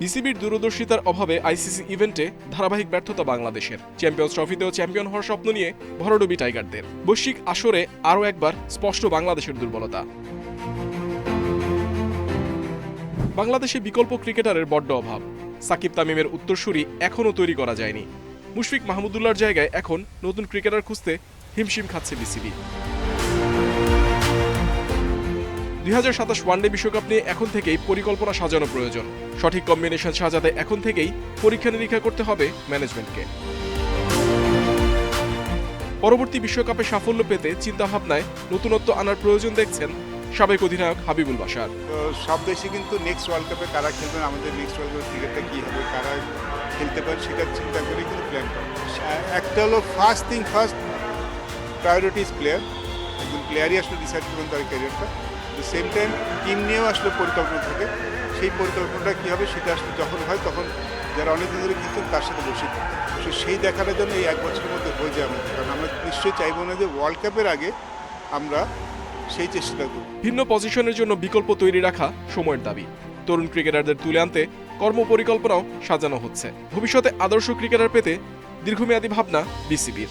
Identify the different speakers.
Speaker 1: বিসিবির দূরদর্শিতার অভাবে আইসিসি ইভেন্টে ধারাবাহিক ব্যর্থতা বাংলাদেশের। চ্যাম্পিয়ন্স ট্রফিতেও চ্যাম্পিয়ন হওয়ার স্বপ্ন নিয়ে ভরাডুবি টাইগারদের। বৈশ্বিক আসরে আরও একবার স্পষ্ট বাংলাদেশের দুর্বলতা। বাংলাদেশে বিকল্প ক্রিকেটারের বড্ড অভাব। সাকিব তামিমের উত্তরসূরি এখনও তৈরি করা যায়নি। মুশফিক মাহমুদুল্লাহর জায়গায় এখন নতুন ক্রিকেটার খুঁজতে হিমশিম খাচ্ছে বিসিবি। 2027 ওয়ানডে বিশ্বকাপ নিয়ে এখন থেকেই পরিকল্পনা সাজানো প্রয়োজন। সঠিক কম্বিনেশন সাজাতে এখন থেকেই পরীক্ষা নিরীক্ষা করতে হবে ম্যানেজমেন্টকে। পরবর্তী বিশ্বকাপে সাফল্য পেতে চিন্তাভাবনায় নতুনত্ব আনার প্রয়োজন দেখছেন সাবেক অধিনায়ক হাবিবুল বাশার।
Speaker 2: সব দেশে কিন্তু নেক্সট ওয়ার্ল্ড কাপে কারা খেলবেন, আমাদের নেক্সট ওয়ার্ল্ড কাপের ক্রিকেটটা কী হবে, কারা খেলতে পারে সেটা চিন্তা করে কিন্তু প্ল্যান করে। একটা হলো ফার্স্ট প্রায়োরিটি ইজ প্লেয়ার। একজন প্লেয়ারই আসলে ডিসাইড করবেন তার ক্যারিয়ারটা। সেম টাইম টিম নিয়েও আসলে পরিকল্পনা থাকে। সেই পরিকল্পনাটা কী হবে সেটা আসলে যখন হয় তখন যারা অনেকদিন ধরে খেলছেন তার সাথে বসে থাকে। সেই দেখানোর জন্য এই এক বছরের মধ্যে হয়ে যায় আমাদের, কারণ আমরা নিশ্চয়ই চাইবো না যে ওয়ার্ল্ড কাপের আগে আমরা সেই চেষ্টা করি।
Speaker 1: ভিন্ন পজিশনের জন্য বিকল্প তৈরি রাখা সময়ের দাবি। তরুণ ক্রিকেটারদের তুলে আনতে কর্মপরিকল্পনাও সাজানো হচ্ছে। ভবিষ্যতে আদর্শ ক্রিকেটার পেতে দীর্ঘমেয়াদী ভাবনা বিসিবির।